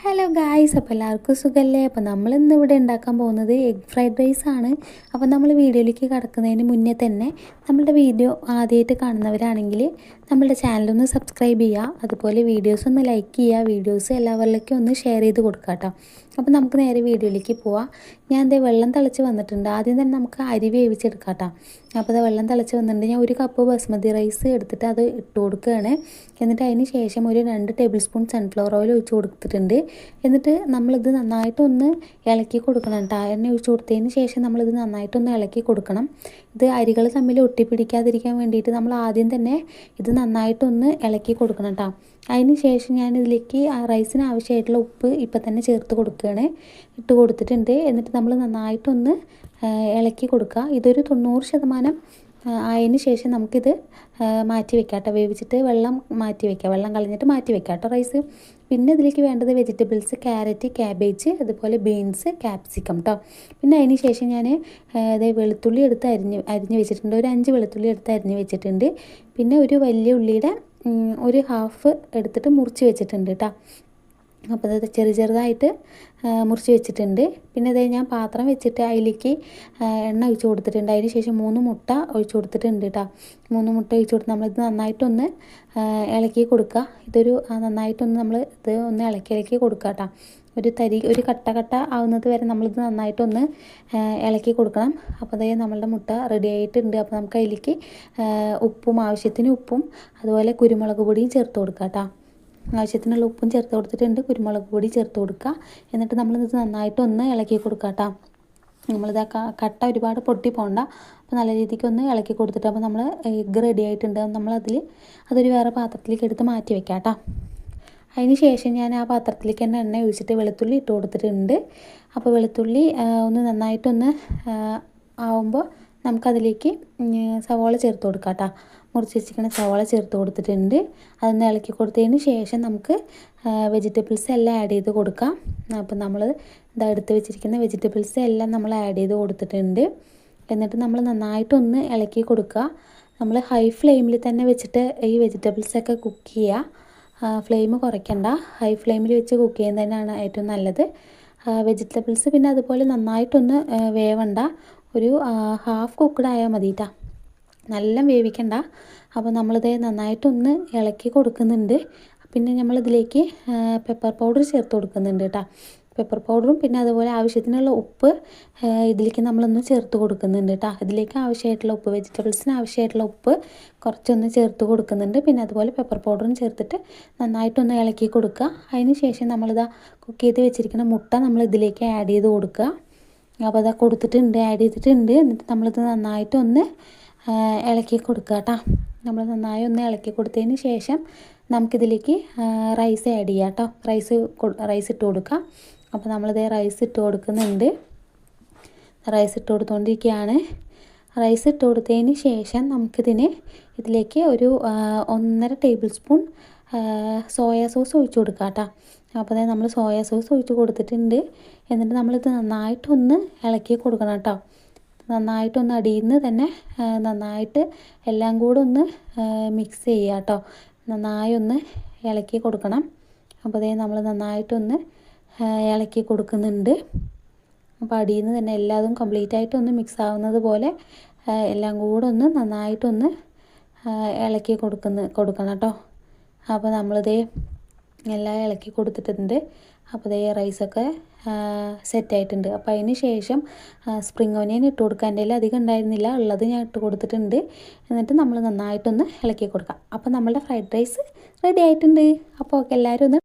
Hello guys, അപ്പോൾ എല്ലാവർക്കും സുഖമല്ലേ? അപ്പോൾ നമ്മളിന്ന് ഇവിടെ ഉണ്ടാക്കാൻ പോകുന്നത് എഗ് ഫ്രൈഡ് റൈസ് ആണ്. അപ്പോൾ നമ്മൾ വീഡിയോയിലേക്ക് കടക്കുന്നതിന് മുന്നേ തന്നെ നമ്മളുടെ വീഡിയോ ആദ്യമായിട്ട് കാണുന്നവരാണെങ്കിൽ നമ്മളുടെ ചാനലൊന്ന് സബ്സ്ക്രൈബ് ചെയ്യുക, അതുപോലെ വീഡിയോസ് ഒന്ന് ലൈക്ക് ചെയ്യുക, വീഡിയോസ് എല്ലാവരിലേക്കും ഒന്ന് ഷെയർ ചെയ്ത് കൊടുക്കുക കേട്ടോ. അപ്പോൾ നമുക്ക് നേരെ വീഡിയോയിലേക്ക് പോവാം. ഞാൻ ദേ വെള്ളം തിളച്ച് വന്നിട്ടുണ്ട്. ആദ്യം തന്നെ നമുക്ക് അരി വേവിച്ചെടുക്കാം കേട്ടോ. അപ്പോൾ അത് വെള്ളം തിളച്ച് വന്നിട്ടുണ്ട്. ഞാൻ 1 കപ്പ് ബസ്മതി റൈസ് എടുത്തിട്ട് അത് ഇട്ട് കൊടുക്കുകയാണ്. എന്നിട്ട് അതിന് ശേഷം ഒരു 2 ടേബിൾ സ്പൂൺ സൺഫ്ലവർ ഓയിൽ ഒഴിച്ച് കൊടുത്തിട്ടുണ്ട്. എന്നിട്ട് നമ്മളിത് നന്നായിട്ടൊന്ന് ഇളക്കി കൊടുക്കണം കേട്ടോ. എണ്ണ ഒഴിച്ച് കൊടുത്തതിന് ശേഷം നമ്മളിത് നന്നായിട്ടൊന്ന് ഇളക്കി കൊടുക്കണം. ഇത് അരികൾ തമ്മിൽ ഒട്ടിപ്പിടിക്കാതിരിക്കാൻ വേണ്ടിയിട്ട് നമ്മൾ ആദ്യം തന്നെ ഇത് നന്നായിട്ടൊന്ന് ഇളക്കി കൊടുക്കണം കേട്ടോ. അതിന് ശേഷം ഞാൻ ഇതിലേക്ക് റൈസിന് ആവശ്യമായിട്ടുള്ള ഉപ്പ് ഇപ്പം തന്നെ ചേർത്ത് കൊടുക്കുകയാണ്. ഇട്ട് കൊടുത്തിട്ടുണ്ട്. എന്നിട്ട് നമ്മൾ നന്നായിട്ടൊന്ന് ഇളക്കി കൊടുക്കുക. ഇതൊരു 90% ആയതിന് ശേഷം നമുക്കിത് മാറ്റി വെക്കാം കേട്ടോ. വേവിച്ചിട്ട് വെള്ളം മാറ്റി വെക്കാം, വെള്ളം കളഞ്ഞിട്ട് മാറ്റി വെക്കാം കേട്ടോ റൈസ്. പിന്നെ ഇതിലേക്ക് വേണ്ടത് വെജിറ്റബിൾസ്, ക്യാരറ്റ്, ക്യാബേജ്, അതുപോലെ ബീൻസ്, ക്യാപ്സിക്കം കേട്ടോ. പിന്നെ അതിന് ശേഷം ഞാൻ വെളുത്തുള്ളി എടുത്ത് അരിഞ്ഞ് വെച്ചിട്ടുണ്ട്. ഒരു 5 വെളുത്തുള്ളി എടുത്ത് അരിഞ്ഞ് വെച്ചിട്ടുണ്ട്. പിന്നെ ഒരു വലിയ ഉള്ളിയുടെ ഒരു ഹാഫ് എടുത്തിട്ട് മുറിച്ച് വെച്ചിട്ടുണ്ട് കേട്ടോ. അപ്പോൾ അത് ചെറുതായിട്ട് മുറിച്ച് വെച്ചിട്ടുണ്ട്. പിന്നെ അതേ ഞാൻ പാത്രം വെച്ചിട്ട് അതിലേക്ക് എണ്ണ ഒഴിച്ച് കൊടുത്തിട്ടുണ്ട്. അതിന് ശേഷം 3 മുട്ട ഒഴിച്ച് കൊടുത്തിട്ടുണ്ട് കേട്ടോ. 3 മുട്ട ഒഴിച്ച് കൊടുത്ത് നമ്മളിത് നന്നായിട്ടൊന്ന് ഇളക്കി കൊടുക്കുക. ഇതൊരു നന്നായിട്ടൊന്ന് നമ്മൾ ഇത് ഒന്ന് ഇളക്കി കൊടുക്കുക കേട്ടോ. ഒരു കട്ട ആവുന്നത് വരെ നമ്മളിത് നന്നായിട്ടൊന്ന് ഇളക്കി കൊടുക്കണം. അപ്പോൾ അതേ നമ്മളുടെ മുട്ട റെഡി ആയിട്ടുണ്ട്. അപ്പോൾ നമുക്ക് അതിലേക്ക് ഉപ്പും, ആവശ്യത്തിന് ഉപ്പും, അതുപോലെ കുരുമുളക് പൊടിയും ചേർത്ത് കൊടുക്കാം കേട്ടോ. ആവശ്യത്തിനുള്ള ഉപ്പും ചേർത്ത് കൊടുത്തിട്ടുണ്ട്, കുരുമുളക് പൊടി ചേർത്ത് കൊടുക്കുക. എന്നിട്ട് നമ്മളിത് നന്നായിട്ടൊന്ന് ഇളക്കി കൊടുക്കുക കേട്ടോ. നമ്മളിത് കട്ട ഒരുപാട് പൊട്ടി പോകണ്ട. അപ്പോൾ നല്ല രീതിക്ക് ഒന്ന് ഇളക്കി കൊടുത്തിട്ട് അപ്പോൾ നമ്മൾ എഗ്ഗ് റെഡി ആയിട്ടുണ്ട്. അതൊരു വേറെ പാത്രത്തിലേക്ക് എടുത്ത് മാറ്റി വെക്കാം കേട്ടോ. അതിന് ശേഷം ഞാൻ ആ പാത്രത്തിലേക്ക് തന്നെ എണ്ണ ഒഴിച്ചിട്ട് വെളുത്തുള്ളി ഇട്ട് കൊടുത്തിട്ടുണ്ട്. അപ്പോൾ വെളുത്തുള്ളി ഒന്ന് നന്നായിട്ടൊന്ന് ആവുമ്പോൾ നമുക്കതിലേക്ക് സവാള ചേർത്ത് കൊടുക്കാം കേട്ടോ. മുറിച്ച് വെച്ചിരിക്കുന്ന സവാള ചേർത്ത് കൊടുത്തിട്ടുണ്ട്. അതൊന്ന് ഇളക്കി കൊടുത്തതിന് ശേഷം നമുക്ക് വെജിറ്റബിൾസ് എല്ലാം ആഡ് ചെയ്ത് കൊടുക്കാം. അപ്പോൾ നമ്മൾ എടുത്ത് വെച്ചിരിക്കുന്ന വെജിറ്റബിൾസ് എല്ലാം നമ്മൾ ആഡ് ചെയ്ത് കൊടുത്തിട്ടുണ്ട്. എന്നിട്ട് നമ്മൾ നന്നായിട്ടൊന്ന് ഇളക്കി കൊടുക്കുക. നമ്മൾ ഹൈ ഫ്ലെയിമിൽ തന്നെ വെച്ചിട്ട് ഈ വെജിറ്റബിൾസൊക്കെ കുക്ക് ചെയ്യുക. ഫ്ലെയിം കുറയ്ക്കണ്ട, ഹൈ ഫ്ലെയിമിൽ വെച്ച് കുക്ക് ചെയ്യുന്നത് തന്നെയാണ് ഏറ്റവും നല്ലത്. വെജിറ്റബിൾസ് പിന്നെ അതുപോലെ നന്നായിട്ടൊന്ന് വേവണ്ട, ഒരു ഹാഫ് കുക്ക്ഡ് ആയാൽ മതി കേട്ടോ, നല്ല വേവിക്കണ്ട. അപ്പോൾ നമ്മളിത് നന്നായിട്ടൊന്ന് ഇളക്കി കൊടുക്കുന്നുണ്ട്. പിന്നെ നമ്മളിതിലേക്ക് പെപ്പർ പൗഡർ ചേർത്ത് കൊടുക്കുന്നുണ്ട് കേട്ടോ. പെപ്പർ പൗഡറും പിന്നെ അതുപോലെ ആവശ്യത്തിനുള്ള ഉപ്പ് ഇതിലേക്ക് നമ്മളൊന്ന് ചേർത്ത് കൊടുക്കുന്നുണ്ട് കേട്ടോ. ഇതിലേക്ക് ആവശ്യമായിട്ടുള്ള ഉപ്പ്, വെജിറ്റബിൾസിന് ആവശ്യമായിട്ടുള്ള ഉപ്പ് കുറച്ചൊന്ന് ചേർത്ത് കൊടുക്കുന്നുണ്ട്. പിന്നെ അതുപോലെ പെപ്പർ പൗഡറും ചേർത്തിട്ട് നന്നായിട്ടൊന്ന് ഇളക്കി കൊടുക്കുക. അതിന് ശേഷം നമ്മളിതാ കുക്ക് ചെയ്ത് വെച്ചിരിക്കുന്ന മുട്ട നമ്മൾ ഇതിലേക്ക് ആഡ് ചെയ്ത് കൊടുക്കുക. അപ്പോൾ അതാ കൊടുത്തിട്ടുണ്ട്, ആഡ് ചെയ്തിട്ടുണ്ട്. എന്നിട്ട് നമ്മളിത് നന്നായിട്ടൊന്ന് ഇളക്കി കൊടുക്കുക കേട്ടോ. നമ്മൾ നന്നായി ഒന്ന് ഇളക്കി കൊടുത്തതിന് ശേഷം നമുക്കിതിലേക്ക് റൈസ് ആഡ് ചെയ്യാം കേട്ടോ. റൈസ് ഇട്ട് കൊടുക്കുക. അപ്പോൾ നമ്മളിത് റൈസ് ഇട്ട് കൊടുക്കുന്നുണ്ട്. റൈസ് ഇട്ട് കൊടുത്തുകൊണ്ടിരിക്കുകയാണ്. റൈസ് ഇട്ട് കൊടുത്തതിന് ശേഷം ഇതിലേക്ക് ഒരു 1.5 ടേബിൾ സ്പൂൺ സോയാ സോസ് ഒഴിച്ച് കൊടുക്കുക കേട്ടോ. അപ്പോൾ നമ്മൾ സോയാ സോസ് ഒഴിച്ച് കൊടുത്തിട്ടുണ്ട്. എന്നിട്ട് നമ്മളിത് നന്നായിട്ടൊന്ന് ഇളക്കി കൊടുക്കണം കേട്ടോ. നന്നായിട്ടൊന്ന് അടിയിൽ നിന്ന് തന്നെ നന്നായിട്ട് എല്ലാം കൂടെ ഒന്ന് മിക്സ് ചെയ്യുക കേട്ടോ. നന്നായി ഒന്ന് ഇളക്കി കൊടുക്കണം. അപ്പോൾ നമ്മൾ നന്നായിട്ടൊന്ന് ഇളക്കി കൊടുക്കുന്നുണ്ട്. അപ്പോൾ അടിയിൽ നിന്ന് തന്നെ എല്ലാതും കംപ്ലീറ്റ് ആയിട്ടൊന്ന് മിക്സ് ആവുന്നത് പോലെ എല്ലാം കൂടെ ഒന്ന് നന്നായിട്ടൊന്ന് ഇളക്കി കൊടുക്കണം കേട്ടോ. അപ്പോൾ നമ്മളിതേ എല്ലാം ഇളക്കി കൊടുത്തിട്ടുണ്ട്. അപ്പോൾ റൈസൊക്കെ സെറ്റായിട്ടുണ്ട്. അപ്പോൾ അതിന് ശേഷം സ്പ്രിംഗ് ഓനിയൻ ഇട്ട് കൊടുക്കാൻ എൻ്റെ കയ്യിൽ അധികം ഉണ്ടായിരുന്നില്ല, ഉള്ളത് ഞാൻ ഇട്ട് കൊടുത്തിട്ടുണ്ട്. എന്നിട്ട് നമ്മൾ നന്നായിട്ടൊന്ന് ഇളക്കി കൊടുക്കാം. അപ്പോൾ നമ്മളുടെ ഫ്രൈഡ് റൈസ് റെഡി ആയിട്ടുണ്ട്. അപ്പോൾ എല്ലാവരും ഒന്ന്